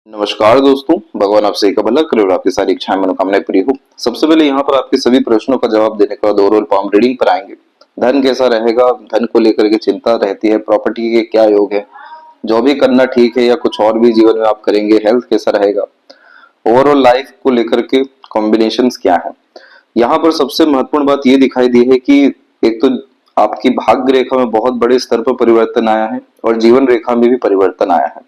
नमस्कार दोस्तों, भगवान आपसे एक भला करे और आपकी सारी इच्छाएं मनोकामनाएं पूरी हो। सबसे पहले यहाँ पर आपके सभी प्रश्नों का जवाब देने के बाद ओवरऑल पाम रीडिंग पर आएंगे। धन कैसा रहेगा, धन को लेकर के चिंता रहती है, प्रॉपर्टी के क्या योग है, जॉब भी करना ठीक है या कुछ और भी जीवन में आप करेंगे, हेल्थ कैसा रहेगा, ओवरऑल लाइफ को लेकर के कॉम्बिनेशन क्या है। यहाँ पर सबसे महत्वपूर्ण बात ये दिखाई दी है कि एक तो आपकी भाग्य रेखा में बहुत बड़े स्तर पर परिवर्तन आया है और जीवन रेखा में भी परिवर्तन आया है।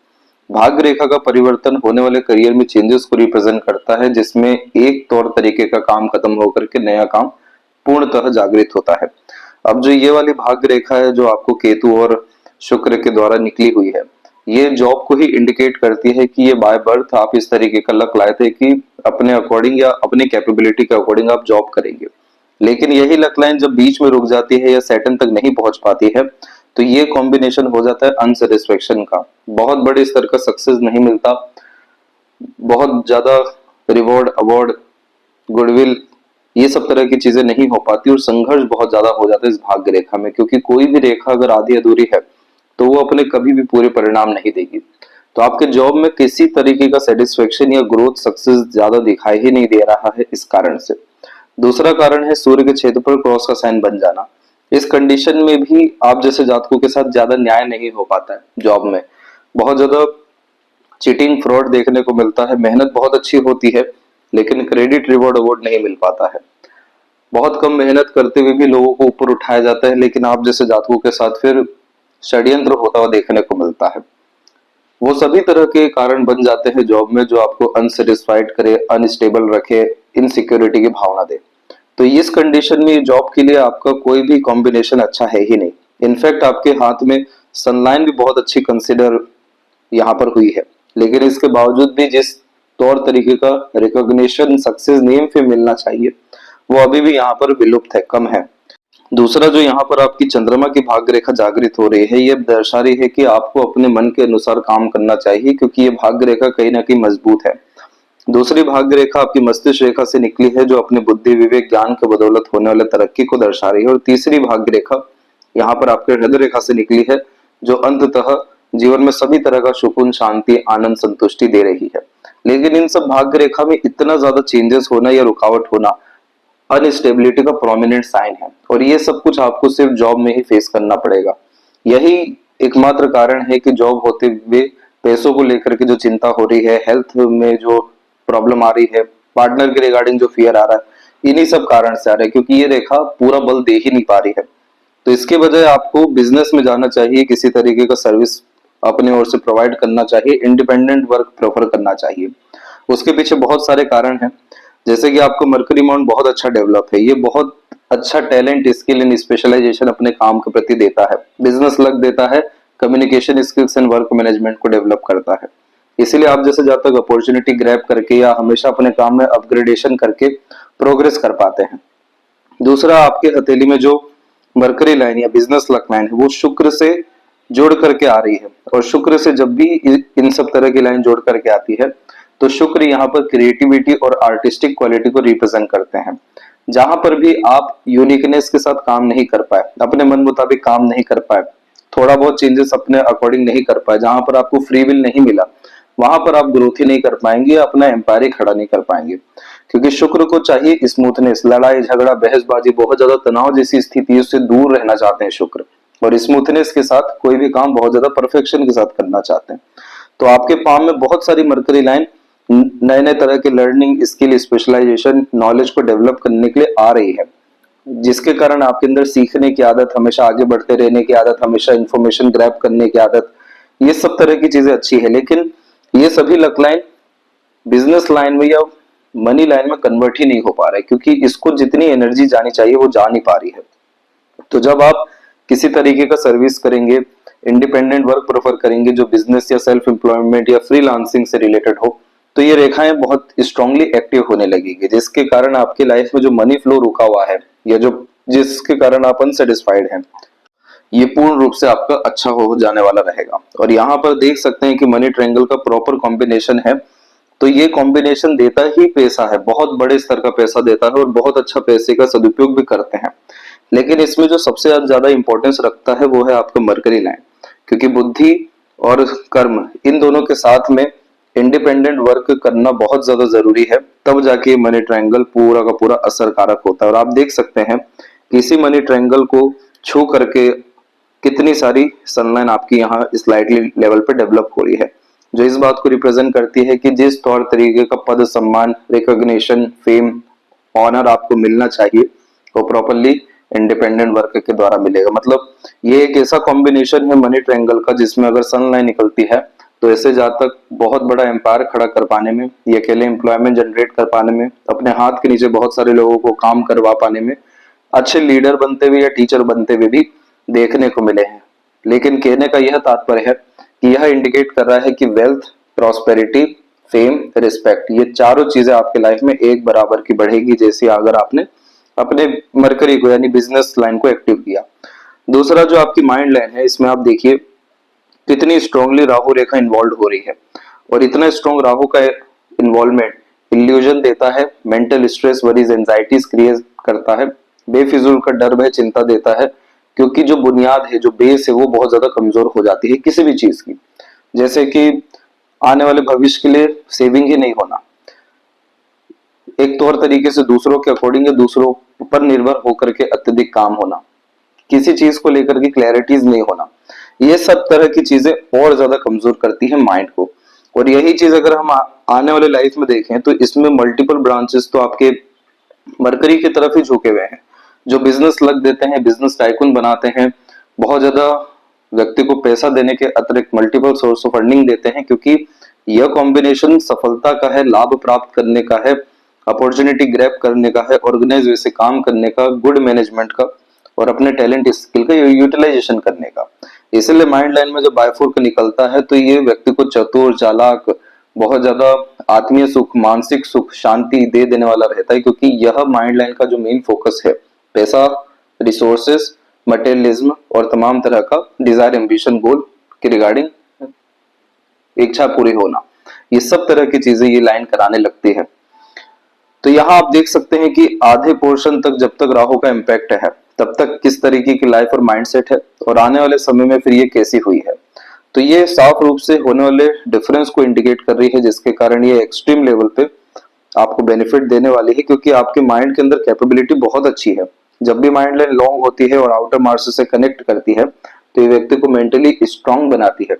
भाग्य रेखा का परिवर्तन होने वाले करियर में चेंजेस को रिप्रेजेंट करता है, जिसमें एक तौर तरीके का काम खत्म होकर के नया काम पूर्णतः जागृत होता है। अब जो ये वाली भाग्य रेखा है जो आपको केतु और शुक्र के द्वारा निकली हुई है, ये जॉब को ही इंडिकेट करती है कि ये बाय बर्थ आप इस तरीके का लक लाए थे कि अपने अकॉर्डिंग या अपनी कैपेबिलिटी के अकॉर्डिंग आप जॉब करेंगे। लेकिन यही लक लाइन जब बीच में रुक जाती है या सेटन तक नहीं पहुंच पाती है तो ये कॉम्बिनेशन हो जाता है अनसेटिस्फेक्शन का। बहुत बड़े स्तर का सक्सेस नहीं मिलता, बहुत ज्यादा रिवॉर्ड, अवार्ड, गुडविल, ये सब तरह की चीजें नहीं हो पाती और संघर्ष बहुत ज्यादा हो जाता है इस भाग्य रेखा में, क्योंकि कोई भी रेखा अगर आधी अधूरी है तो वो अपने कभी भी पूरे परिणाम नहीं देगी। तो आपके जॉब में किसी तरीके का सेटिस्फेक्शन या ग्रोथ सक्सेस ज्यादा दिखाई ही नहीं दे रहा है इस कारण से। दूसरा कारण है सूर्य के क्षेत्र पर क्रॉस का साइन बन जाना। इस कंडीशन में भी आप जैसे जातकों के साथ ज्यादा न्याय नहीं हो पाता है। जॉब में बहुत ज्यादा चीटिंग, फ्रॉड देखने को मिलता है। मेहनत बहुत अच्छी होती है लेकिन क्रेडिट, रिवॉर्ड, अवार्ड नहीं मिल पाता है। बहुत कम मेहनत करते हुए भी लोगों को ऊपर उठाया जाता है, लेकिन आप जैसे जातकों के साथ फिर षड्यंत्र होता हुआ देखने को मिलता है। वो सभी तरह के कारण बन जाते हैं जॉब में जो आपको अनसेटिस्फाइड करे, अनस्टेबल रखे, इनसिक्योरिटी की भावना दे। तो इस कंडीशन में जॉब के लिए आपका कोई भी कॉम्बिनेशन अच्छा है ही नहीं। इनफैक्ट आपके हाथ में सनलाइन भी बहुत अच्छी कंसिडर यहाँ पर हुई है, लेकिन इसके बावजूद भी जिस तौर तरीके का रिकॉग्निशन, सक्सेस, नेम पे मिलना चाहिए वो अभी भी यहाँ पर विलुप्त है, कम है। दूसरा जो यहाँ पर आपकी चंद्रमा की भाग्य रेखा जागृत हो रही है, ये दर्शा रही है कि आपको अपने मन के अनुसार काम करना चाहिए, क्योंकि ये भाग्य रेखा कहीं ना कहीं मजबूत है। दूसरी भाग्य रेखा आपकी मस्तिष्क रेखा से निकली है जो अपने बुद्धि, विवेक, ज्ञान के बदौलत होने वाले तरक्की को दर्शा रही है। और तीसरी भाग्य रेखा यहाँ पर आपके हृदय रेखा से निकली है जो अंततः जीवन में सभी तरह का सुकून, शांति, आनंद, संतुष्टि दे रही है। लेकिन इन सब भाग्य रेखा में इतना ज्यादा चेंजेस होना या रुकावट होना अनस्टेबिलिटी का प्रोमिनेंट साइन है, और ये सब कुछ आपको सिर्फ जॉब में ही फेस करना पड़ेगा। यही एकमात्र कारण है कि जॉब होते हुए पैसों को लेकर के जो चिंता हो रही है, हेल्थ में जो प्रॉब्लम आ रही है, पार्टनर के रिगार्डिंग जो फियर आ रहा है, इन्हीं सब कारण से आ रहा है, क्योंकि ये रेखा पूरा बल दे ही नहीं पा रही है। तो इसके बजाय आपको बिजनेस में जाना चाहिए, किसी तरीके का सर्विस अपने ओर से प्रोवाइड करना चाहिए, इंडिपेंडेंट वर्क प्रेफर करना चाहिए। उसके पीछे बहुत सारे कारण हैं, जैसे कि आपको मरकरी माउंट बहुत अच्छा डेवलप है, ये बहुत अच्छा टैलेंट, स्किल एंड स्पेशलाइजेशन अपने काम के प्रति देता है, बिजनेस लक देता है, communication skills and work management को डेवलप करता है। इसीलिए आप जैसे जब तक अपॉर्चुनिटी ग्रैब करके या हमेशा अपने काम में अपग्रेडेशन करके प्रोग्रेस कर पाते हैं। दूसरा, आपके हथेली में जो मरकरी लाइन या बिजनेस लक लाइन है वो शुक्र से जोड़ करके आ रही है, और शुक्र से जब भी इन सब तरह की लाइन जोड़ करके आती है तो शुक्र यहाँ पर क्रिएटिविटी और आर्टिस्टिक क्वालिटी को रिप्रेजेंट करते हैं। जहां पर भी आप यूनिकनेस के साथ काम नहीं कर पाए, अपने मन मुताबिक काम नहीं कर पाए, थोड़ा बहुत चेंजेस अपने अकॉर्डिंग नहीं कर पाए, जहां पर आपको फ्री विल नहीं मिला, वहां पर आप ग्रोथ ही नहीं कर पाएंगे, अपना एम्पायर ही खड़ा नहीं कर पाएंगे। क्योंकि शुक्र को चाहिए स्मूथनेस, लड़ाई झगड़ा, बहसबाजी, बहुत ज्यादा तनाव जैसी स्थितियों से दूर रहना चाहते हैं शुक्र, और स्मूथनेस के साथ कोई भी काम बहुत ज्यादा परफेक्शन के साथ करना चाहते हैं। तो आपके पाम में बहुत सारी मरकरी लाइन नए नए तरह के लर्निंग, स्किल, स्पेशलाइजेशन, नॉलेज को डेवलप करने के लिए आ रही है, जिसके कारण आपके अंदर सीखने की आदत, हमेशा आगे बढ़ते रहने की आदत, हमेशा इंफॉर्मेशन ग्रैब करने की आदत, ये सब तरह की चीजें अच्छी है। लेकिन ये सभी लक लाइन बिजनेस लाइन में या मनी लाइन में कन्वर्ट ही नहीं हो पा रहा है, क्योंकि इसको जितनी एनर्जी जानी चाहिए वो जा नहीं पा रही है। तो जब आप किसी तरीके का सर्विस करेंगे, इंडिपेंडेंट वर्क प्रेफर करेंगे जो बिजनेस या सेल्फ एम्प्लॉयमेंट या फ्रीलांसिंग से रिलेटेड हो, तो ये रेखाएं बहुत स्ट्रांगली एक्टिव होने लगेगी, जिसके कारण आपकी लाइफ में जो मनी फ्लो रुका हुआ है या जो जिसके कारण आप अनसेटिस्फाइड हैं, ये पूर्ण रूप से आपका अच्छा हो जाने वाला रहेगा। और यहाँ पर देख सकते हैं कि मनी ट्रायंगल का प्रॉपर कॉम्बिनेशन है, तो ये कॉम्बिनेशन देता ही पैसा है, बहुत बड़े स्तर का पैसा देता है और बहुत अच्छा पैसे का सदुपयोग भी करते हैं। लेकिन इसमें जो सबसे ज्यादा इंपॉर्टेंस रखता है वो है आपका मरकरी लाइन, क्योंकि बुद्धि और कर्म इन दोनों के साथ में इंडिपेंडेंट वर्क करना बहुत ज्यादा जरूरी है, तब जाके मनी ट्रायंगल पूरा का पूरा असरकारक होता है। और आप देख सकते हैं कि इसी मनी ट्रायंगल को छू करके कितनी सारी सनलाइन आपकी यहाँ स्लाइडली लेवल पे डेवलप हो रही है, जो इस बात को रिप्रेजेंट करती है कि जिस तौर तरीके का पद, सम्मान, रिकॉग्निशन, फेम, ऑनर आपको मिलना चाहिए वो प्रॉपरली इंडिपेंडेंट वर्क के द्वारा मिलेगा। मतलब ये एक ऐसा कॉम्बिनेशन है मनी ट्रायंगल का जिसमें अगर सनलाइन निकलती है तो ऐसे जातक बहुत बड़ा एम्पायर खड़ा कर पाने में, ये अकेले एम्प्लॉयमेंट जनरेट कर पाने में, अपने हाथ के नीचे बहुत सारे लोगों को काम करवा पाने में, अच्छे लीडर बनते हुए या टीचर बनते हुए भी देखने को मिले हैं। लेकिन कहने का यह तात्पर्य है कि यह इंडिकेट कर रहा है कि वेल्थ, प्रॉस्पेरिटी, फेम, रिस्पेक्ट, ये चारों चीजें आपके लाइफ में एक बराबर की बढ़ेगी जैसे अगर आपने अपने मरकरी को यानी बिजनेस लाइन को एक्टिव किया। दूसरा जो आपकी माइंड लाइन है, इसमें आप देखिए कितनी स्ट्रांगली राहु रेखा इन्वॉल्व हो रही है, और इतना स्ट्रांग राहु का इन्वॉल्वमेंट इल्यूजन देता है, mental stress, worries, anxieties create करता है, बेफिजूल का डर भय चिंता देता है, क्योंकि जो बुनियाद है, जो बेस है, वो बहुत ज्यादा कमजोर हो जाती है किसी भी चीज की। जैसे कि आने वाले भविष्य के लिए सेविंग ही नहीं होना, एक तौर तरीके से दूसरों के अकॉर्डिंग या दूसरों पर निर्भर होकर के अत्यधिक काम होना, किसी चीज को लेकर के क्लैरिटीज नहीं होना, ये सब तरह की चीजें और ज्यादा कमजोर करती है माइंड को। और यही चीज अगर हम आने वाले लाइफ में देखें तो इसमें मल्टीपल ब्रांचेस तो आपके मरकरी की तरफ ही झुके हुए हैं, जो बिजनेस लग देते हैं, बिजनेस टाइकून बनाते हैं, बहुत ज्यादा व्यक्ति को पैसा देने के अतिरिक्त मल्टीपल सोर्स ऑफ अर्निंग देते हैं, क्योंकि यह कॉम्बिनेशन सफलता का है, लाभ प्राप्त करने का है, अपॉर्चुनिटी ग्रैब करने का है, ऑर्गेनाइज वे से काम करने का, गुड मैनेजमेंट का, और अपने टैलेंट स्किल का यूटिलाइजेशन करने का। इसलिए माइंड लाइन में जब बायफोर्क निकलता है तो ये व्यक्ति को चतुर, चालाक, बहुत ज्यादा आत्मीय सुख, मानसिक सुख, शांति दे देने वाला रहता है, क्योंकि यह माइंड लाइन का जो मेन फोकस है पैसा, रिसोर्सेस, मटेरियलिज्म और तमाम तरह का डिजायर, एम्बिशन, गोल के रिगार्डिंग इच्छा पूरी होना, ये सब तरह की चीजें ये लाइन कराने लगती है। तो यहाँ आप देख सकते हैं कि आधे पोर्शन तक जब तक राहु का इम्पैक्ट है तब तक किस तरीके की लाइफ और माइंडसेट है, और आने वाले समय में फिर ये कैसी हुई है। तो ये साफ रूप से होने वाले डिफरेंस को इंडिकेट कर रही है, जिसके कारण ये एक्सट्रीम लेवल पे आपको बेनिफिट देने वाली है, क्योंकि आपके माइंड के अंदर कैपेबिलिटी बहुत अच्छी है। जब भी माइंड लाइन लॉन्ग होती है और आउटर मार्स से कनेक्ट करती है तो ये व्यक्ति को मेंटली स्ट्रांग बनाती है,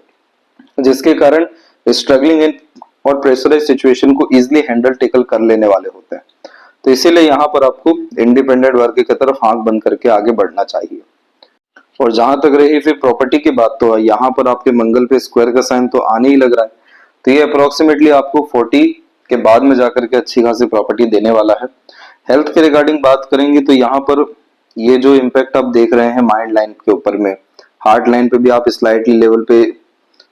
जिसके कारण स्ट्रगलिंग इन और प्रेशराइज सिचुएशन को इजिली हैंडल टेकल कर लेने वाले होते हैं। तो इसीलिए यहाँ पर आपको इंडिपेंडेंट वर्क की तरफ आंख बंद करके आगे बढ़ना चाहिए। और जहां तक रही फिर प्रॉपर्टी की बात, तो यहाँ पर आपके मंगल पे स्क्वायर का साइन तो आने ही लग रहा है, तो ये अप्रोक्सीमेटली आपको 40 के बाद में जाकर के अच्छी खासी प्रॉपर्टी देने वाला है। हेल्थ के रिगार्डिंग बात करेंगे तो यहाँ पर ये जो इम्पैक्ट आप देख रहे हैं माइंड लाइन के ऊपर में, हार्ट लाइन पे भी आप स्लाइटली लेवल पे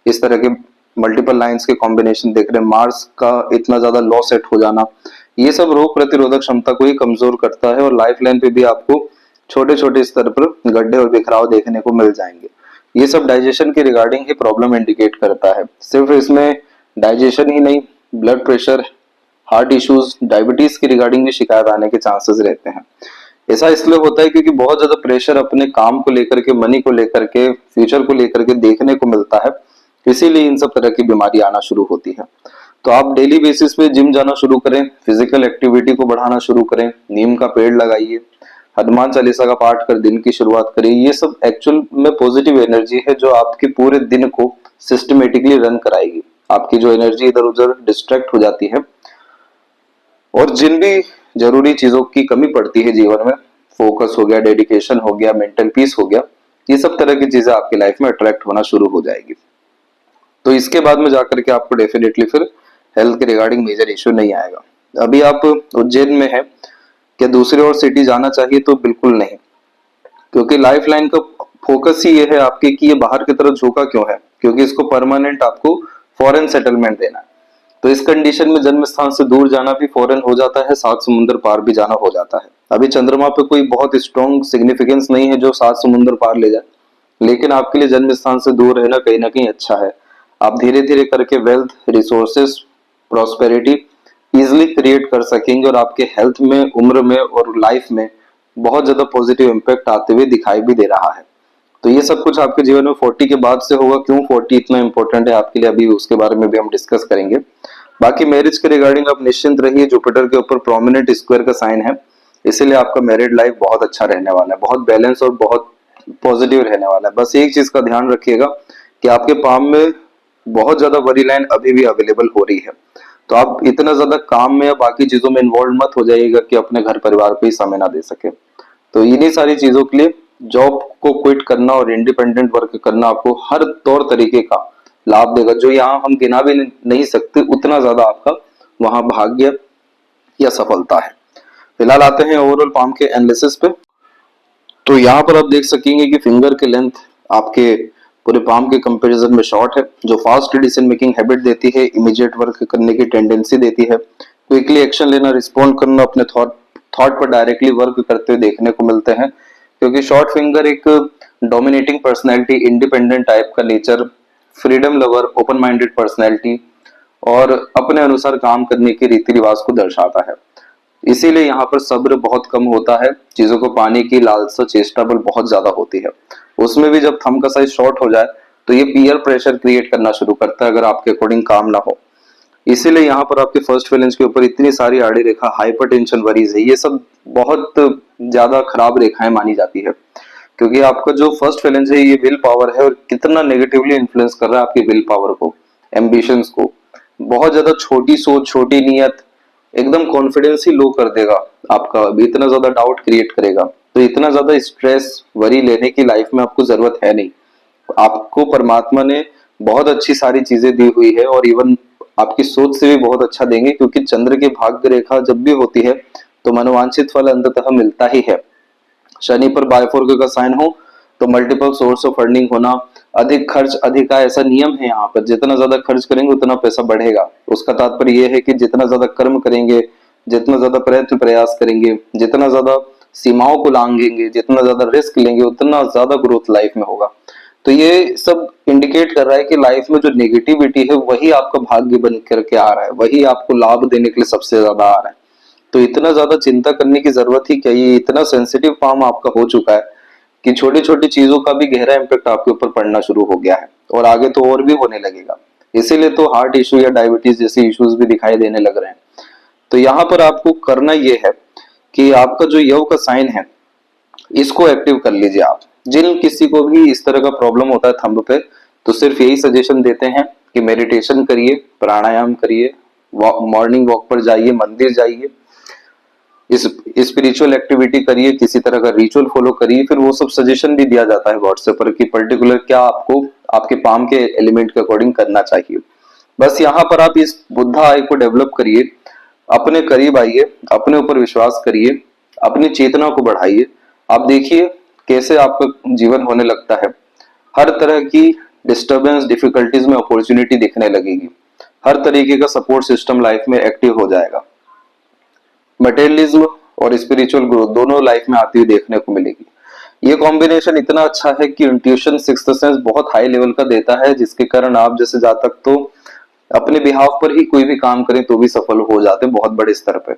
इस तरह के मल्टीपल लाइंस के कॉम्बिनेशन देख रहे हैं, मार्स का इतना ज्यादा लॉ सेट हो जाना, ये सब रोग प्रतिरोधक क्षमता को ही कमजोर करता है। और लाइफ लाइन पे भी आपको छोटे छोटे स्तर पर गड्ढे और बिखराव देखने को मिल जाएंगे। ये सब डाइजेशन के रिगार्डिंग ही प्रॉब्लम इंडिकेट करता है। सिर्फ इसमें डाइजेशन ही नहीं, blood pressure, heart issues, diabetes की रिगार्डिंग भी शिकायत आने के चांसेस रहते हैं। ऐसा इसलिए होता है क्योंकि बहुत ज्यादा प्रेशर अपने काम को लेकर के, मनी को लेकर के, फ्यूचर को लेकर के देखने को मिलता है, इसीलिए इन सब तरह की बीमारी आना शुरू होती है। तो आप डेली बेसिस पे जिम जाना शुरू करें, फिजिकल एक्टिविटी को बढ़ाना शुरू करें, नीम का पेड़ लगाइए, हनुमान चालीसा का पाठ कर दिन की शुरुआत करिए। ये सब एक्चुअल में पॉजिटिव एनर्जी है जो आपके पूरे दिन को सिस्टमेटिकली रन कराएगी। आपकी जो एनर्जी इधर उधर डिस्ट्रैक्ट हो जाती है और जिन भी जरूरी चीजों की कमी पड़ती है जीवन में, फोकस हो गया, डेडिकेशन हो गया, मेंटल पीस हो गया, ये सब तरह की चीजें आपकी लाइफ में अट्रैक्ट होना शुरू हो जाएगी। तो इसके बाद में जाकर के आपको डेफिनेटली फिर हेल्थ के रिगार्डिंग मेजर इश्यू नहीं आएगा। अभी आप उज्जैन में है, क्या दूसरी और सिटी जाना चाहिए? तो बिल्कुल नहीं, क्योंकि लाइफ लाइन का फोकस ही ये है आपके कि ये बाहर की तरफ झुका क्यों है, क्योंकि इसको परमानेंट आपको फॉरेन सेटलमेंट देना है। तो इस कंडीशन में जन्म स्थान से दूर जाना भी फॉरेन हो जाता है, 7 समुद्र पार भी जाना हो जाता है। अभी चंद्रमा पे कोई बहुत स्ट्रॉन्ग सिग्निफिकेंस नहीं है जो 7 समुद्र पार ले जाए, लेकिन आपके लिए जन्म स्थान से दूर रहना कहीं ना कहीं अच्छा है। आप धीरे धीरे करके wealth, resources, prosperity easily create कर सकेंगे और आपके हेल्थ में, उम्र में और लाइफ में बहुत ज्यादा पॉजिटिव इम्पैक्ट आते हुए दिखाई भी दे रहा है। तो तो ये सब कुछ आपके जीवन में 40 के बाद से होगा। क्यों 40 इतना इंपॉर्टेंट है आपके लिए, अभी उसके बारे में भी हम डिस्कस करेंगे। बाकी मैरिज के रिगार्डिंग आप निश्चिंत रहिए, जुपिटर के ऊपर प्रोमिनेंट स्क्वायर का साइन है, इसीलिए आपका मैरिड लाइफ बहुत अच्छा रहने वाला है, बहुत बैलेंस और बहुत पॉजिटिव रहने वाला है। बस एक चीज का ध्यान रखिएगा कि आपके पाम में बहुत ज्यादा वरी लाइन अभी भी अवेलेबल हो रही है, तो आप इतना ज्यादा काम में या बाकी चीजों में इन्वॉल्व मत हो जाइएगा कि अपने घर परिवार को ही समय ना दे सके। तो इन्हीं सारी चीजों के लिए जॉब को क्विट करना और इंडिपेंडेंट वर्क करना आपको हर तौर तरीके का लाभ देगा, जो यहाँ हम गिना भी नहीं सकते, उतना ज्यादा आपका वहां भाग्य या सफलता है। फिलहाल आते हैं ओवरऑल पाम के एनालिसिस पे। तो यहाँ पर आप देख सकेंगे कि फिंगर के लेंथ आपके पूरे पाम के कंपैरिजन में शॉर्ट है, जो फास्ट डिसीजन मेकिंग हैबिट देती है, इमीडिएट वर्क करने की टेंडेंसी देती है, क्विकली एक्शन लेना, रिस्पॉन्ड करना, अपने थॉट पर डायरेक्टली वर्क करते हुए देखने को मिलते हैं। क्योंकि शॉर्ट फिंगर एक डोमिनेटिंग पर्सनैलिटी, इंडिपेंडेंट टाइप का nature, freedom lover, open minded personality और अपने अनुसार काम करने के रीति रिवाज को दर्शाता है। इसीलिए यहाँ पर सब्र बहुत कम होता है, चीजों को पाने की लालसा, चेष्टा बल बहुत ज्यादा होती है। उसमें भी जब थंब का साइज शॉर्ट हो जाए तो ये पीयर प्रेशर क्रिएट करना शुरू करता है अगर आपके अकॉर्डिंग काम ना हो। इसीलिए यहाँ पर आपके फर्स्ट फेलेंस के ऊपर इतनी सारी आड़ी रेखा, हाइपरटेंशन, वरीज है, ये सब बहुत ज्यादा खराब रेखाएं मानी जाती है। क्योंकि आपका जो फर्स्ट फेलेंस है ये विल पावर है, और कितना नेगेटिवली इन्फ्लुएंस कर रहा है आपकी विल पावर को, एम्बिशंस को। बहुत ज्यादा छोटी सोच, छोटी नीयत एकदम कॉन्फिडेंस ही लो कर देगा आपका, इतना ज्यादा डाउट क्रिएट करेगा। तो इतना ज्यादा स्ट्रेस, वरी लेने की लाइफ में आपको जरूरत है नहीं। आपको परमात्मा ने बहुत अच्छी सारी चीजें दी हुई है, और इवन आपकी सोच से भी बहुत अच्छा देंगे, क्योंकि चंद्र की भाग्य रेखा जब भी होती है तो मनोवांछित फल अंततः मिलता ही है। शनि पर बायफोर्क का साइन हो तो मल्टीपल सोर्स ऑफ अर्निंग होना, अधिक खर्च अधिक आय, ऐसा नियम है यहाँ पर। जितना ज्यादा खर्च करेंगे उतना पैसा बढ़ेगा। उसका तात्पर्य यह है कि जितना ज्यादा कर्म करेंगे, जितना ज्यादा प्रयत्न प्रयास करेंगे, जितना ज्यादा सीमाओं को लांघेंगे, जितना ज्यादा रिस्क लेंगे, उतना ज्यादा ग्रोथ लाइफ में होगा। तो ये सब इंडिकेट कर रहा है कि लाइफ में जो नेगेटिविटी है वही आपका भाग्य बन करके आ रहा है, वही आपको लाभ देने के लिए सबसे ज्यादा आ रहा है। तो इतना ज्यादा चिंता करने की जरूरत ही क्या, ये इतना सेंसिटिव पाम आपका हो चुका है कि छोटी छोटी चीजों का भी गहरा इम्पैक्ट आपके ऊपर पड़ना शुरू हो गया है, और आगे तो और भी होने लगेगा। इसीलिए तो हार्ट इश्यू या डायबिटीज जैसे इश्यूज भी दिखाई देने लग रहे हैं। तो यहाँ पर आपको करना ये है कि आपका जो यव का साइन है इसको एक्टिव कर लीजिए आप। जिन किसी को भी इस तरह का प्रॉब्लम होता है थंब पे, तो सिर्फ यही सजेशन देते हैं कि मेडिटेशन करिए, प्राणायाम करिए, मॉर्निंग वॉक पर जाइए, मंदिर जाइए, इस स्पिरिचुअल एक्टिविटी करिए, किसी तरह का रिचुअल फॉलो करिए। फिर वो सब सजेशन भी दिया जाता है व्हाट्सएप पर कि पर्टिकुलर क्या आपको आपके पाम के एलिमेंट के अकॉर्डिंग करना चाहिए। बस यहाँ पर आप इस बुद्धा आई को डेवलप करिए, अपने करीब आइए, अपने ऊपर विश्वास करिए, अपनी चेतना को बढ़ाइए। आप देखिए कैसे आपका जीवन होने लगता है। हर तरह की डिस्टरबेंस, डिफिकल्टीज में अपॉर्चुनिटी दिखने लगेगी। हर तरीके का सपोर्ट सिस्टम लाइफ में एक्टिव हो जाएगा। मटेरियलिज्म और स्पिरिचुअल ग्रोथ दोनों लाइफ में आती हुई देखने को मिलेगी। ये कॉम्बिनेशन इतना अच्छा है कि इंट्यूशन, सिक्स्थ सेंस बहुत हाई लेवल का देता है, जिसके कारण आप जैसे जातक तो अपने बिहाव पर ही कोई भी काम करें तो भी सफल हो जाते हैं बहुत बड़े स्तर पे।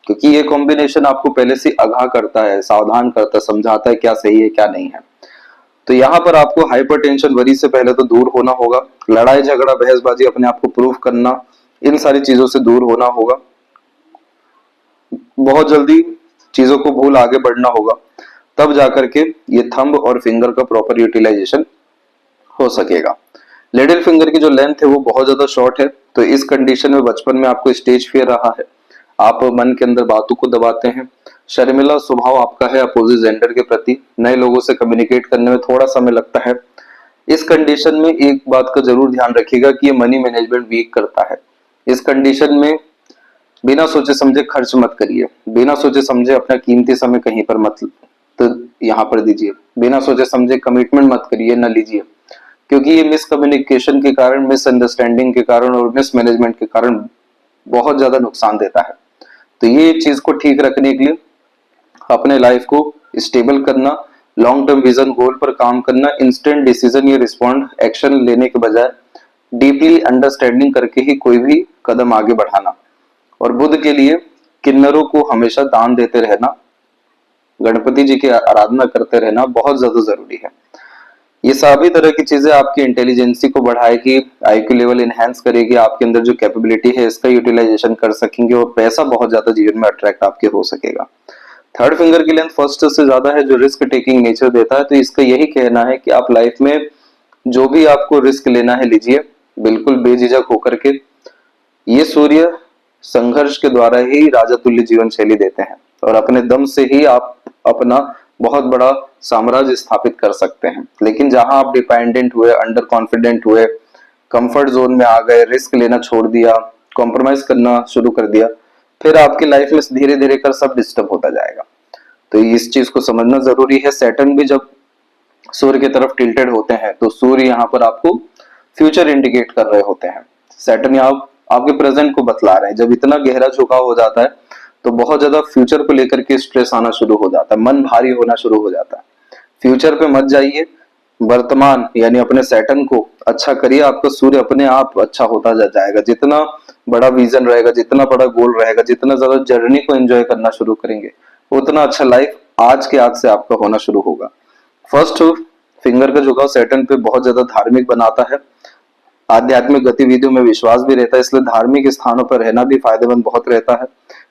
क्योंकि ये कॉम्बिनेशन आपको पहले से आगाह करता है, सावधान करता है, समझाता है क्या सही है क्या नहीं है। तो यहाँ पर आपको हाइपरटेंशन, वरी से पहले तो दूर होना होगा। लड़ाई झगड़ा, बहसबाजी, अपने आप को प्रूव करना, इन सारी चीजों से दूर होना होगा। बहुत जल्दी चीजों को भूल आगे बढ़ना होगा, तब जाकर के ये थंब और फिंगर का प्रॉपर यूटिलाइजेशन हो सकेगा। लिटिल फिंगर की जो लेंथ है वो बहुत ज्यादा शॉर्ट है, तो इस कंडीशन में बचपन में आपको स्टेज फियर रहा है, आप मन के अंदर बातों को दबाते हैं, शर्मिला स्वभाव आपका है अपोजिट जेंडर के प्रति, नए लोगों से कम्युनिकेट करने में थोड़ा समय लगता है। इस कंडीशन में एक बात का जरूर ध्यान रखिएगा कि ये मनी मैनेजमेंट वीक करता है। इस कंडीशन में बिना सोचे समझे खर्च मत करिए, बिना सोचे समझे अपना कीमती समय कहीं पर मत तो यहाँ पर दीजिए, बिना सोचे समझे कमिटमेंट मत करिए, न लीजिए। क्योंकि ये मिसकम्युनिकेशन के कारण, मिसअंडरस्टैंडिंग के कारण और मिसमैनेजमेंट के कारण बहुत ज्यादा नुकसान देता है। तो ये चीज को ठीक रखने के लिए अपने लाइफ को स्टेबल करना, लॉन्ग टर्म विजन, गोल पर काम करना, इंस्टेंट डिसीजन या रिस्पॉन्ड एक्शन लेने के बजाय डीपली अंडरस्टैंडिंग करके ही कोई भी कदम आगे बढ़ाना। और बुद्ध के लिए किन्नरों को हमेशा दान देते रहना, गणपति जी की आराधना करते रहना बहुत ज्यादा जरूरी है। ये सभी तरह की चीजें आपकी इंटेलिजेंसी को बढ़ाएगी, आईक्यू लेवल एनहेंस करेगी, आपके अंदर जो कैपेबिलिटी है इसका यूटिलाइजेशन कर सकेंगे और पैसा बहुत ज्यादा जीवन में अट्रैक्ट आपके हो सकेगा। थर्ड फिंगर की लेंथ फर्स्ट से ज्यादा है, जो रिस्क टेकिंग नेचर देता है। तो इसका यही कहना है कि आप लाइफ में जो भी आपको रिस्क लेना है लीजिए, बिल्कुल बेझिझक होकर के। ये सूर्य संघर्ष के द्वारा ही राजा तुल्य जीवन शैली देते हैं और अपने दम से ही आप अपना बहुत बड़ा साम्राज्य स्थापित कर सकते हैं। लेकिन जहां आप डिपेंडेंट हुए, अंडर कॉन्फिडेंट हुए, कंफर्ट जोन में आ गए, रिस्क लेना छोड़ दिया, कॉम्प्रोमाइज करना शुरू कर दिया, फिर आपकी लाइफ में धीरे धीरे कर सब डिस्टर्ब होता जाएगा। तो इस चीज को समझना जरूरी है। सैटर्न भी जब सूर्य की तरफ टिल्टेड होते हैं तो सूर्य यहाँ पर आपको फ्यूचर इंडिकेट कर रहे होते हैं। सैटर्न यहाँ आपके प्रेजेंट को बतला रहे हैं। जब इतना गहरा झुकाव हो जाता है तो बहुत ज्यादा फ्यूचर को लेकर के स्ट्रेस आना शुरू हो जाता है, मन भारी होना शुरू हो जाता है। फ्यूचर पे मत जाइए, वर्तमान यानी अपने सैटर्न को अच्छा करिए, आपका सूर्य अपने आप अच्छा होता जाएगा। जितना बड़ा विजन रहेगा, जितना बड़ा गोल रहेगा, जितना ज्यादा जर्नी को एंजॉय करना शुरू करेंगे, उतना अच्छा लाइफ आज के आज से आपका होना शुरू होगा। फर्स्ट फिंगर का झुकाव सैटर्न पे बहुत ज्यादा धार्मिक बनाता है, आध्यात्मिक गतिविधियों में विश्वास भी रहता है, इसलिए धार्मिक स्थानों पर रहना भी फायदेमंद बहुत रहता है।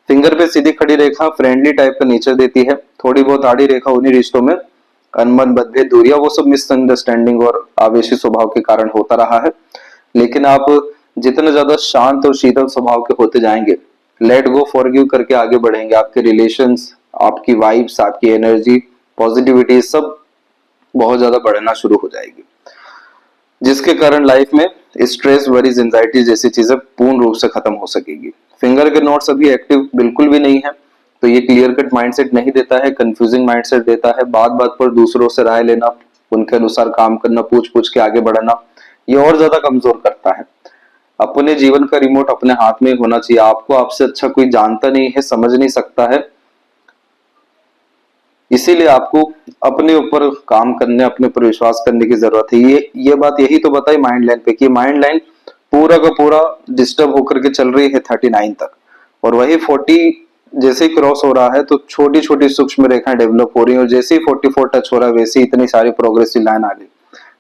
फिंगर पे सीधी खड़ी रेखा फ्रेंडली टाइप का नेचर देती है, थोड़ी बहुत आड़ी रेखा उन्हीं रिश्तों में अनबन, मतभेद, दूरियां, वो सब मिसअंडरस्टैंडिंग और आवेशी स्वभाव के कारण होता रहा है। लेकिन आप जितना ज्यादा शांत और शीतल स्वभाव के होते जाएंगे, लेट गो फॉरगिव करके आगे बढ़ेंगे, आपके रिलेशंस, आपकी वाइब्स, आपकी एनर्जी, पॉजिटिविटी सब बहुत ज्यादा बढ़ना शुरू हो जाएगी, जिसके कारण लाइफ में स्ट्रेस, वरीज, एंजाइटी जैसी चीजें पूर्ण रूप से खत्म हो सकेगी। फिंगर के नोट्स अभी एक्टिव बिल्कुल भी नहीं है, तो ये क्लियर कट माइंडसेट नहीं देता है, कंफ्यूजिंग माइंडसेट देता है। बात बात पर दूसरों से राय लेना, उनके अनुसार काम करना, पूछ पूछ के आगे बढ़ना, ये और ज्यादा कमजोर करता है। अपने जीवन का रिमोट अपने हाथ में होना चाहिए। आपको आपसे अच्छा कोई जानता नहीं है, समझ नहीं सकता है, इसीलिए आपको अपने ऊपर काम करने, अपने ऊपर विश्वास करने की जरूरत है। ये बात यही तो बताई माइंड लाइन पे कि माइंड लाइन पूरा का पूरा डिस्टर्ब होकर के चल रही है 39 तक, और वही 40 जैसे ही क्रॉस हो रहा है तो छोटी छोटी सूक्ष्म रेखाएं डेवलप हो रही है, और जैसे ही 44 टच हो रहा है वैसे ही इतनी सारी प्रोग्रेसिव लाइन आ गई।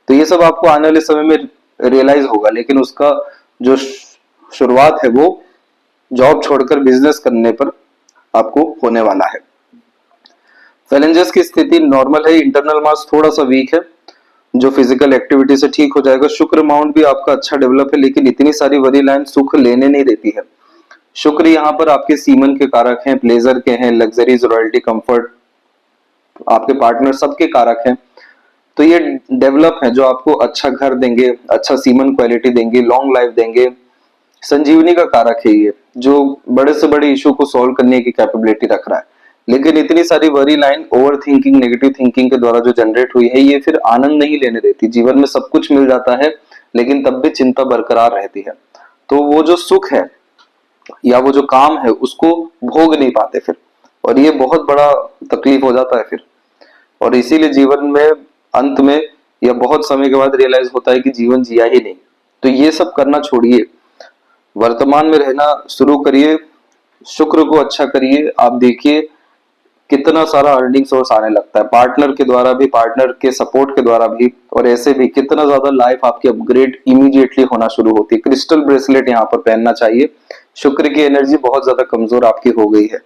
तो ये सब आपको आने वाले समय में रियलाइज होगा, लेकिन उसका जो शुरुआत है वो जॉब छोड़कर बिजनेस करने पर आपको होने वाला है। फैलेंजेस की स्थिति नॉर्मल है, इंटरनल मास थोड़ा सा वीक है, जो फिजिकल एक्टिविटी से ठीक हो जाएगा। शुक्र माउंट भी आपका अच्छा डेवलप है, लेकिन इतनी सारी वरी लाइन सुख लेने नहीं देती है। शुक्र यहाँ पर आपके सीमन के कारक हैं, प्लेजर के हैं, लग्जरीज, रॉयल्टी, कंफर्ट, आपके पार्टनर सबके कारक हैं। तो ये डेवलप है जो आपको अच्छा घर देंगे, अच्छा सीमन क्वालिटी देंगे, लॉन्ग लाइफ देंगे। संजीवनी का कारक है ये, जो बड़े से बड़े इशू को सॉल्व करने की कैपेबिलिटी रख रहा है। लेकिन इतनी सारी worry line over thinking, negative thinking के द्वारा जो जनरेट हुई है, ये फिर आनंद नहीं लेने देती। जीवन में सब कुछ मिल जाता है लेकिन तब भी चिंता बरकरार रहती है, तो वो जो सुख है या वो जो काम है उसको भोग नहीं पाते फिर, और ये बहुत बड़ा तकलीफ हो जाता है फिर। और इसीलिए जीवन में अंत में या बहुत समय के बाद रियलाइज होता है कि जीवन जिया ही नहीं। तो ये सब करना छोड़िए, वर्तमान में रहना शुरू करिए, शुक्र को अच्छा करिए। आप देखिए कितना सारा अर्निंग सोर्स आने लगता है, पार्टनर के द्वारा भी, पार्टनर के सपोर्ट के द्वारा भी, और ऐसे भी कितना ज्यादा लाइफ आपकी अपग्रेड इमीडिएटली होना शुरू होती है। क्रिस्टल ब्रेसलेट यहाँ पर पहनना चाहिए। शुक्र की एनर्जी बहुत ज्यादा कमजोर आपकी हो गई है।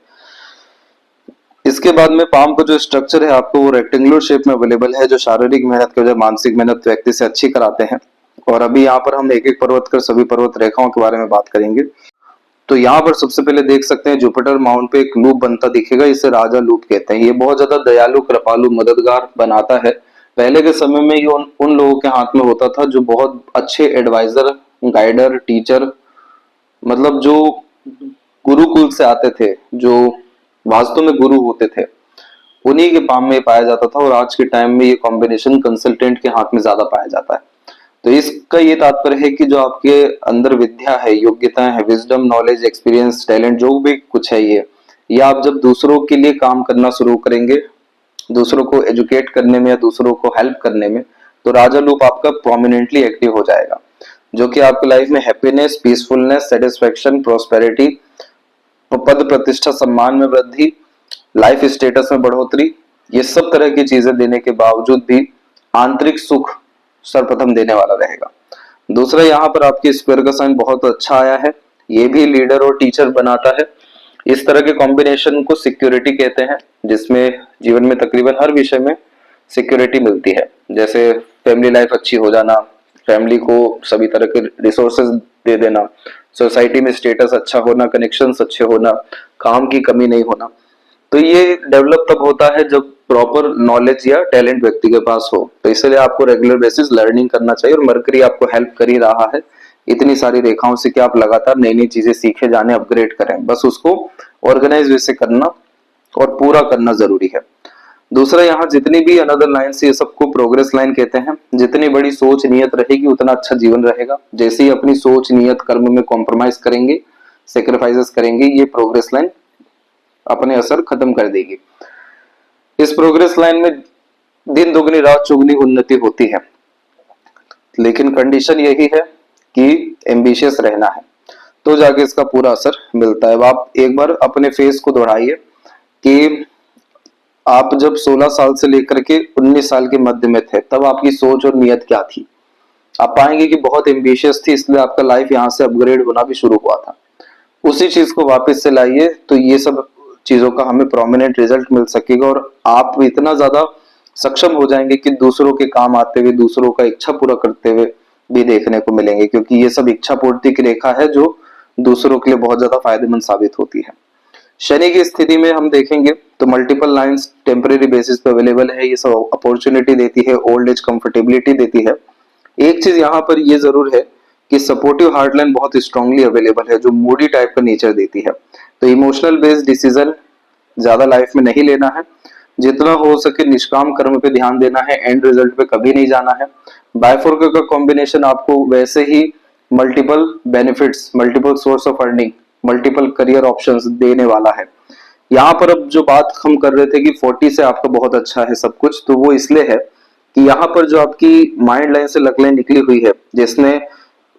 इसके बाद में पाम का जो स्ट्रक्चर है आपको वो रेक्टेंगुलर शेप में अवेलेबल है, जो शारीरिक मेहनत के बजाय मानसिक मेहनत व्यक्ति से अच्छी कराते हैं। और अभी यहाँ पर हम एक एक पर्वत कर सभी पर्वत रेखाओं के बारे में बात करेंगे। तो यहाँ पर सबसे पहले देख सकते हैं जुपिटर माउंट पे एक लूप बनता दिखेगा, इसे राजा लूप कहते हैं। ये बहुत ज्यादा दयालु, कृपालु, मददगार बनाता है। पहले के समय में ये उन लोगों के हाथ में होता था जो बहुत अच्छे एडवाइजर, गाइडर, टीचर, मतलब जो गुरुकुल से आते थे, जो वास्तव में गुरु होते थे, उन्हीं के पाम में पाया जाता था। और आज के टाइम में ये कॉम्बिनेशन कंसल्टेंट के हाथ में ज्यादा पाया जाता है। तो इसका ये तात्पर्य है कि जो आपके अंदर विद्या है, योग्यताएं है, विजडम, नॉलेज, एक्सपीरियंस, टैलेंट, जो भी कुछ है ये आप जब दूसरों के लिए काम करना शुरू करेंगे, दूसरों को एजुकेट करने में या दूसरों को हेल्प करने में, तो राजा लूप आपका प्रोमिनेंटली एक्टिव हो जाएगा, जो कि आपकी लाइफ में हैप्पीनेस, पीसफुलनेस, सेटिस्फेक्शन, प्रोस्पेरिटी, पद प्रतिष्ठा, सम्मान में वृद्धि, लाइफ स्टेटस में बढ़ोतरी, ये सब तरह की चीजें देने के बावजूद भी आंतरिक सुख सर्वप्रथम देने वाला रहेगा। दूसरा, यहाँ पर आपके स्क्वायर का साइन बहुत अच्छा आया है, ये भी लीडर और टीचर बनाता है। इस तरह के कॉम्बिनेशन को सिक्योरिटी कहते हैं, जिसमें जीवन में तकरीबन हर विषय में सिक्योरिटी मिलती है। जैसे फैमिली लाइफ अच्छी हो जाना, फैमिली को सभी तरह के रिसोर्सेज दे देना, सोसाइटी में स्टेटस अच्छा होना, कनेक्शंस अच्छे होना, काम की कमी नहीं होना। तो ये डेवलप तब होता है जब प्रॉपर नॉलेज या टैलेंट व्यक्ति के पास हो। तो इसलिए आपको रेगुलर बेसिस लर्निंग करना चाहिए, और मरकरी आपको हेल्प कर ही रहा है इतनी सारी रेखाओं से कि आप लगातार नई नई चीजें सीखे जाने, अपग्रेड करें। बस उसको ऑर्गेनाइज वे से करना और पूरा करना जरूरी है। दूसरा, यहाँ जितनी भी अनदर लाइन से, ये सबको प्रोग्रेस लाइन कहते हैं। जितनी बड़ी सोच नियत रहेगी उतना अच्छा जीवन रहेगा। जैसे ही अपनी सोच नियत कर्म में कॉम्प्रोमाइज करेंगे, सेक्रीफाइसेस करेंगे, ये प्रोग्रेस लाइन अपने असर खत्म कर देगी। इस प्रोग्रेस लाइन में दिन दुगनी रात चौगुनी उन्नति होती है, लेकिन कंडीशन यही है कि एम्बिशियस रहना है, तो जाके इसका पूरा असर मिलता है। अब आप एक बार अपने फेस को दोहराइए कि आप जब 16 साल से लेकर के 19 साल के मध्य में थे, तब आपकी सोच और नियत क्या थी। आप पाएंगे कि बहुत एम्बिशियस थी, इसलिए आपका लाइफ यहाँ से अपग्रेड होना भी शुरू हुआ था। उसी चीज को वापस से लाइए तो ये सब चीजों का हमें प्रोमिनेंट रिजल्ट मिल सकेगा, और आप इतना ज्यादा सक्षम हो जाएंगे कि दूसरों के काम आते हुए, दूसरों का इच्छा पूरा करते हुए भी देखने को मिलेंगे, क्योंकि ये सब इच्छा पूर्ति की रेखा है जो दूसरों के लिए बहुत ज्यादा फायदेमंद साबित होती है। शनि की स्थिति में हम देखेंगे तो मल्टीपल लाइंस टेम्परेरी बेसिस पे अवेलेबल है, ये सब अपॉर्चुनिटी देती है, ओल्ड एज कंफर्टेबिलिटी देती है। एक चीज यहाँ पर ये जरूर है कि सपोर्टिव हार्ट लाइन बहुत स्ट्रांगली अवेलेबल है, जो मूडी टाइप का नेचर देती है। तो इमोशनल बेस्ड डिसीजन ज्यादा लाइफ में नहीं लेना है, जितना हो सके निष्काम कर्म पे ध्यान देना है, एंड रिजल्ट पे कभी नहीं जाना है। बायफोर्क का कॉम्बिनेशन आपको वैसे ही multiple benefits, multiple source of earning, multiple career options देने वाला है। यहाँ पर अब जो बात हम कर रहे थे कि 40 से आपका बहुत अच्छा है सब कुछ, तो वो इसलिए है कि यहाँ पर जो आपकी माइंड लाइन से लक लाइन निकली हुई है, जिसने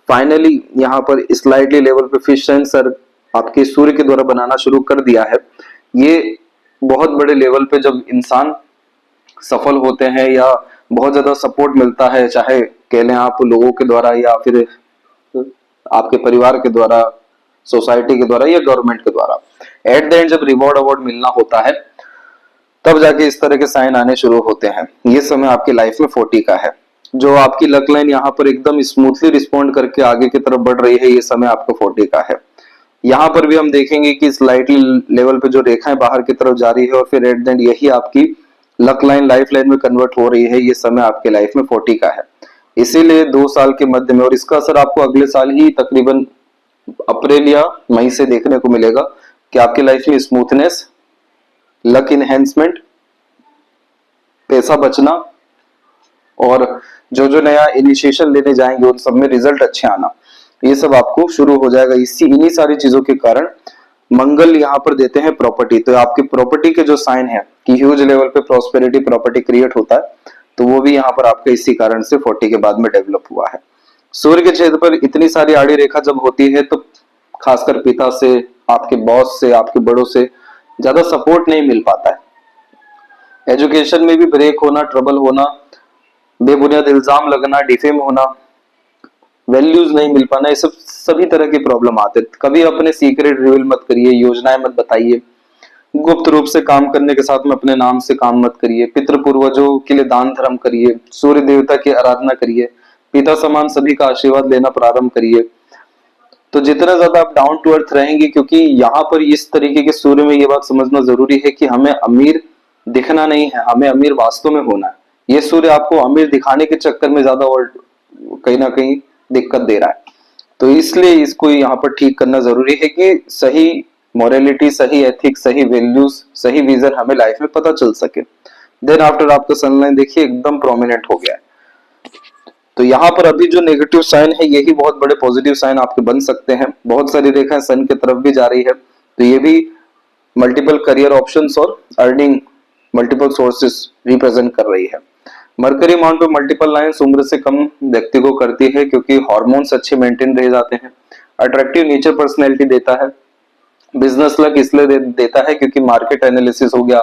फाइनली यहाँ पर स्लाइडली लेवल पे फिश सेंसर आपके सूर्य के द्वारा बनाना शुरू कर दिया है। ये बहुत बड़े लेवल पे जब इंसान सफल होते हैं या बहुत ज्यादा सपोर्ट मिलता है, चाहे कह लें आप लोगों के द्वारा या फिर आपके परिवार के द्वारा, सोसाइटी के द्वारा या गवर्नमेंट के द्वारा, एट द एंड जब रिवॉर्ड अवार्ड मिलना होता है, तब जाके इस तरह के साइन आने शुरू होते हैं। ये समय आपकी लाइफ में 40 का है। जो आपकी लक लाइन यहाँ पर एकदम स्मूथली रिस्पॉन्ड करके आगे की तरफ बढ़ रही है, ये समय आपका 40 का है। यहाँ पर भी हम देखेंगे कि स्लाइटली लेवल पे जो रेखाएं बाहर की तरफ जा रही है, और फिर एट द एंड यही आपकी लक लाइन लाइफ लाइन में कन्वर्ट हो रही है। ये समय आपके लाइफ में 40 का है, इसीलिए 2 साल के मध्य में, और इसका असर आपको अगले साल ही तकरीबन अप्रैल या मई से देखने को मिलेगा कि आपकी लाइफ में स्मूथनेस, लक इनहेंसमेंट, पैसा बचना, और जो जो नया इनिशिएशन लेने जाएंगे उन सब में रिजल्ट अच्छे आना, ये सब आपको शुरू हो जाएगा। इन्हीं सारी चीजों के कारण मंगल यहाँ पर देते हैं प्रॉपर्टी। तो आपकी प्रॉपर्टी के जो साइन है कि ह्यूज लेवल पे प्रॉस्पेरिटी प्रॉपर्टी क्रिएट होता है, तो वो भी यहाँ पर आपका इसी कारण से 40 के बाद में डेवलप हुआ है। सूर्य के क्षेत्र पर इतनी सारी आड़ी रेखा जब होती है, तो खासकर पिता से, आपके बॉस से, आपके बड़ों से ज्यादा सपोर्ट नहीं मिल पाता है। एजुकेशन में भी ब्रेक होना, ट्रबल होना, बेबुनियाद इल्जाम लगना, डिफेम होना, वैल्यूज नहीं मिल पाना, ये सब सभी तरह की प्रॉब्लम आते हैं। कभी अपने सीक्रेट रिवील मत करिए, योजनाएं मत बताइए, गुप्त रूप से काम करने के साथ में अपने नाम से काम मत करिए, पितृ पूर्वजों के लिए दान धर्म करिए, सूर्य देवता की आराधना करिए, पिता समान सभी का आशीर्वाद लेना प्रारंभ करिए। तो जितना ज्यादा आप डाउन टू अर्थ रहेंगे, क्योंकि यहाँ पर इस तरीके के सूर्य में ये बात समझना जरूरी है कि हमें अमीर दिखना नहीं है, हमें अमीर वास्तव में होना है। ये सूर्य आपको अमीर दिखाने के चक्कर में ज्यादा और कहीं ना कहीं दिक्कत दे रहा है। तो इसलिए इसको यहाँ पर ठीक करना जरूरी है कि सही मोरालिटी, सही एथिक्स, सही वैल्यूज, सही विजन हमें लाइफ में पता चल सके। देन आफ्टर आपका सनलाइन देखिए एकदम प्रोमिनेंट हो गया है। तो यहाँ पर अभी जो नेगेटिव साइन है, यही बहुत बड़े पॉजिटिव साइन आपके बन सकते हैं। बहुत सारी रेखाएं सन की तरफ भी जा रही है, तो ये भी मल्टीपल करियर ऑप्शंस और अर्निंग मल्टीपल सोर्सेस रिप्रेजेंट कर रही है। मरकरी माउंट पे मल्टीपल लाइंस उम्र से कम व्यक्ति को करती है, क्योंकि हार्मोन्स अच्छे मेंटेन रह जाते हैं। अट्रैक्टिव नेचर पर्सनैलिटी देता है। बिजनेस लक इसलिए देता है क्योंकि मार्केट एनालिसिस हो गया,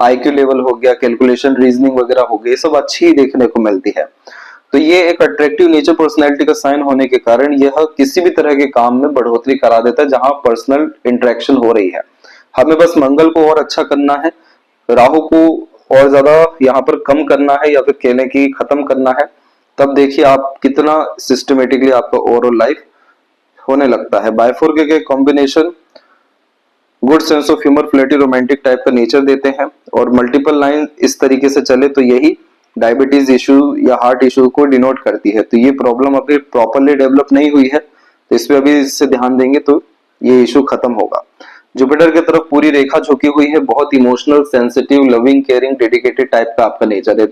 आईक्यू लेवल हो गया, कैलकुलेशन, रीजनिंग वगैरह हो गई, ये सब अच्छी देखने को मिलती है। तो ये एक अट्रैक्टिव नेचर पर्सनैलिटी का साइन होने के कारण यह किसी भी तरह के काम में बढ़ोतरी करा देता है जहां पर्सनल इंटरेक्शन हो रही है। हमें बस मंगल को और अच्छा करना है, राहु को और ज्यादा यहाँ पर कम करना है या फिर कहने की खत्म करना है, तब देखिए आप कितना सिस्टमेटिकली आपका ओवरऑल लाइफ होने लगता है। बायफोर के combination good sense of humour, flirty, romantic type का नेचर देते हैं, और मल्टीपल लाइन इस तरीके से चले तो यही डायबिटीज इशू या हार्ट इशू को डिनोट करती है। तो ये प्रॉब्लम अभी प्रॉपरली डेवलप नहीं हुई है, तो इस पे अभी इससे ध्यान देंगे तो ये इशू खत्म होगा। जुपिटर की तरफ पूरी रेखा झुकी हुई है, बहुत emotional, sensitive, loving, caring, dedicated type का आपका नेचर है।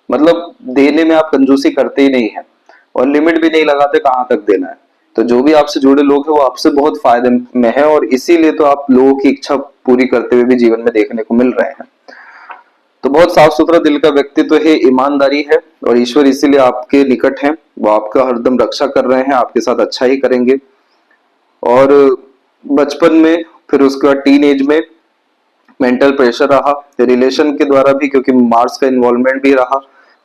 मतलब देने में आप कंजूसी करते ही नहीं है और लिमिट भी नहीं लगाते कहां तक देना है। तो जो भी आपसे जुड़े लोग हैं वो आपसे बहुत फायदे में है, और इसीलिए तो आप लोगों की इच्छा पूरी करते हुए भी जीवन में देखने को मिल रहे हैं। तो बहुत साफ सुथरा दिल का व्यक्तित्व है, ईमानदारी है, और ईश्वर इसीलिए आपके निकट है, वो आपका हरदम रक्षा कर रहे हैं, आपके साथ अच्छा ही करेंगे। और बचपन में, फिर उसके बाद टीन एज में मेंटल प्रेशर रहा, रिलेशन के द्वारा भी, क्योंकि मार्स का इन्वॉल्वमेंट भी रहा,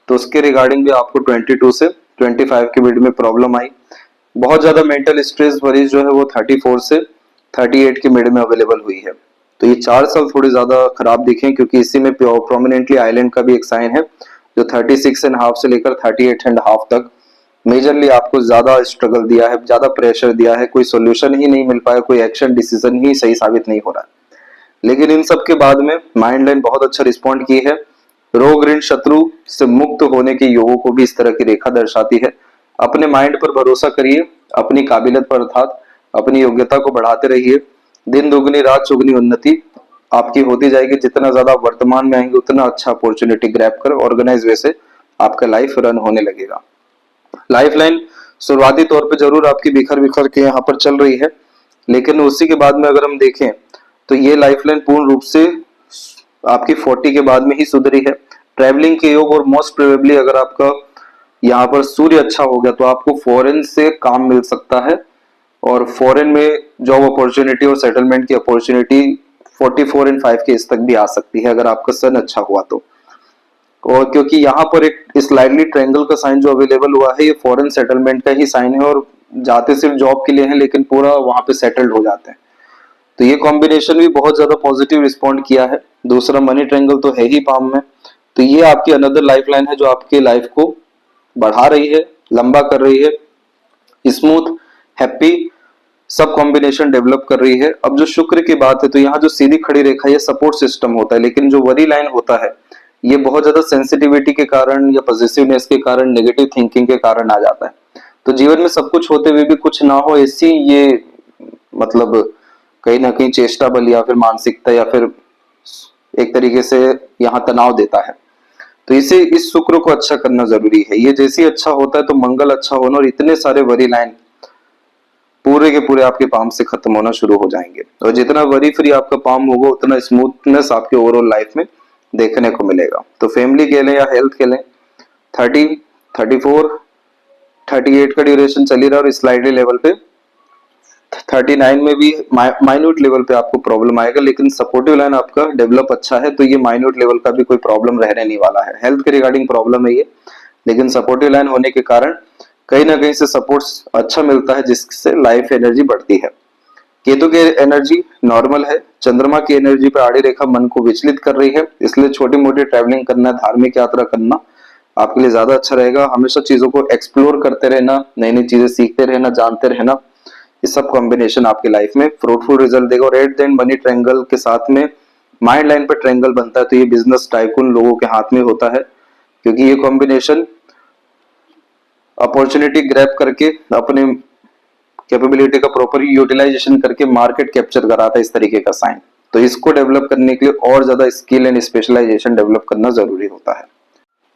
तो उसके रिगार्डिंग भी आपको 22 से 25 के बीच में प्रॉब्लम आई। बहुत ज्यादा मेंटल स्ट्रेस वरीज जो है वो 34 से 38 के मिड में अवेलेबल हुई है। तो ये 4 साल थोड़े ज्यादा खराब दिखे, क्योंकि इसी में प्रोमिनेंटली आइलैंड का भी एक साइन है जो 36.5 से लेकर 38.5 तक मेजरली आपको ज्यादा स्ट्रगल दिया है, ज्यादा प्रेशर दिया है, कोई सोल्यूशन ही नहीं मिल पाया, कोई एक्शन डिसीजन ही सही साबित नहीं हो रहा है। लेकिन इन सब के बाद में माइंड लाइन बहुत अच्छा रिस्पॉन्ड की है। रोग, ऋण, शत्रु से मुक्त होने के योगों को भी इस तरह की रेखा दर्शाती है। अपने माइंड पर भरोसा करिए, अपनी काबिलियत पर अर्थात अपनी योग्यता को बढ़ाते रहिए। दिन दुगनी रात चौगुनी उन्नति आपकी होती जाएगी। जितना ज्यादा वर्तमान में आएंगे उतना अच्छा अपॉर्चुनिटी ग्रैब कर ऑर्गेनाइज वे से आपका लाइफ रन होने लगेगा। लाइफ लाइन शुरुआती तौर पे जरूर आपकी बिखर बिखर के यहाँ पर चल रही है, लेकिन उसी के बाद में अगर हम देखें तो ये लाइफ लाइन पूर्ण रूप से आपकी 40 के बाद में ही सुधरी है। ट्रैवलिंग के योग, और मोस्ट प्रोबेबली अगर आपका यहाँ पर सूर्य अच्छा हो गया तो आपको फॉरेन से काम मिल सकता है, और फॉरेन में जॉब अपॉर्चुनिटी और सेटलमेंट की अपॉर्चुनिटी 44 एंड 5 के इस तक भी आ सकती है अगर आपका सन अच्छा हुआ तो। और क्योंकि यहाँ पर एक स्लाइडली ट्रायंगल का साइन जो अवेलेबल हुआ है, ये फॉरेन सेटलमेंट का ही साइन है, और जाते सिर्फ जॉब के लिए हैं लेकिन पूरा वहां पे सेटल्ड हो जाते हैं। तो ये कॉम्बिनेशन भी बहुत ज्यादा पॉजिटिव रिस्पॉन्ड किया है। दूसरा मनी ट्रायंगल तो है ही पाम में, तो ये आपकी अनदर लाइफ लाइन है जो आपके लाइफ को बढ़ा रही है, लंबा कर रही है, स्मूथ, हैप्पी सब कॉम्बिनेशन डेवलप कर रही है। अब जो शुक्र की बात है, तो यहाँ जो सीधी खड़ी रेखा ये सपोर्ट सिस्टम होता है, लेकिन जो वरी लाइन होता है ये बहुत ज्यादा सेंसिटिविटी के कारण या पॉजिटिवनेस के कारण, नेगेटिव थिंकिंग के कारण आ जाता है। तो जीवन में सब कुछ होते हुए भी कुछ ना हो, ऐसी ये मतलब कहीं ना कहीं चेष्टा बल या फिर मानसिकता या फिर एक तरीके से यहाँ तनाव देता है। तो इसे, इस शुक्र को अच्छा करना जरूरी है। ये जैसे ही अच्छा होता है तो मंगल अच्छा होना, और इतने सारे वरी लाइन पूरे के पूरे आपके पाम से खत्म होना शुरू हो जाएंगे। और जितना वरी फ्री आपका पाम होगा उतना स्मूथनेस आपके ओवरऑल लाइफ में देखने को मिलेगा। तो फैमिली के लिए या हेल्थ के लिए 30, 34, 38 का ड्यूरेशन चल ही रहा है, और स्लाइडली लेवल पे 39 में भी माइन्यूट लेवल पे आपको प्रॉब्लम आएगा, लेकिन सपोर्टिव लाइन आपका डेवलप अच्छा है, तो ये माइन्यूट लेवल का भी कोई प्रॉब्लम रहने नहीं वाला है। हेल्थ के रिगार्डिंग प्रॉब्लम है ये, लेकिन सपोर्टिव लाइन होने के कारण कहीं ना कहीं से सपोर्ट अच्छा मिलता है, जिससे लाइफ एनर्जी बढ़ती है। केतु की एनर्जी नॉर्मल है, चंद्रमा की एनर्जी पे आड़ी रेखा मन को विचलित कर रही है, इसलिए छोटी मोटी ट्रैवलिंग करना, धार्मिक यात्रा करना आपके लिए ज्यादा अच्छा रहेगा। हमेशा चीजों को एक्सप्लोर करते रहना, नई नई चीजें सीखते रहना, जानते रहना, ये सब कॉम्बिनेशन आपकी लाइफ में फ्रूटफुल रिजल्ट देगा। और at the end money triangle के साथ में माइंड लाइन पे ट्रायंगल बनता है, तो ये बिजनेस टाइकून लोगों के हाथ में होता है, क्योंकि ये कॉम्बिनेशन अपॉर्चुनिटी ग्रैब करके अपने कैपेबिलिटी का प्रॉपर यूटिलाइजेशन करके मार्केट कैप्चर कराता है, इस तरीके का साइन। तो इसको डेवलप करने के लिए और ज्यादा स्किल एंड स्पेशलाइजेशन डेवलप करना जरूरी होता है।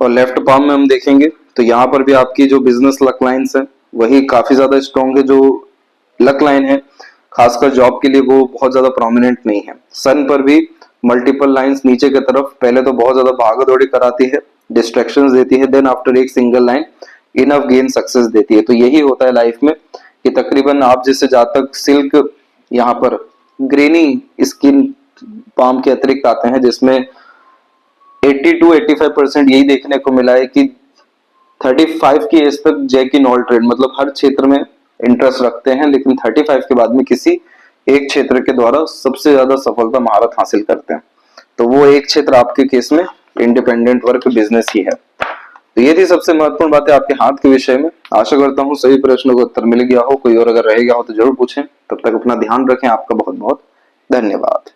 और लेफ्ट पाम में हम देखेंगे तो यहाँ पर भी आपकी जो बिजनेस लक लाइन्स है वही काफी ज्यादा स्ट्रॉन्ग है। जो लक लाइन है खासकर जॉब के लिए वो बहुत ज्यादा प्रोमिनेंट नहीं है। सन पर भी मल्टीपल लाइंस नीचे की तरफ पहले तो बहुत ज्यादा भागा दौड़ी कराती है, डिस्ट्रैक्शंस देती है, देन आफ्टर एक single line enough gain success देती है। तो यही होता है लाइफ में कि तकरीबन आप जैसे जातक सिल्क यहाँ पर ग्रेनी स्किन पाम के अतिरिक्त आते हैं, जिसमें 80 to 85% यही देखने को मिला है कि 35 की एज तक जैक इन ऑल ट्रेड, मतलब हर क्षेत्र में इंटरेस्ट रखते हैं, लेकिन 35 के बाद में किसी एक क्षेत्र के द्वारा सबसे ज्यादा सफलता महारत हासिल करते हैं। तो वो एक क्षेत्र आपके केस में इंडिपेंडेंट वर्क बिजनेस ही है। तो ये थी सबसे महत्वपूर्ण बातें आपके हाथ के विषय में। आशा करता हूँ सभी प्रश्नों का उत्तर मिल गया हो, कोई और अगर रह गया हो तो जरूर पूछें। तब तक अपना ध्यान रखें। आपका बहुत बहुत धन्यवाद।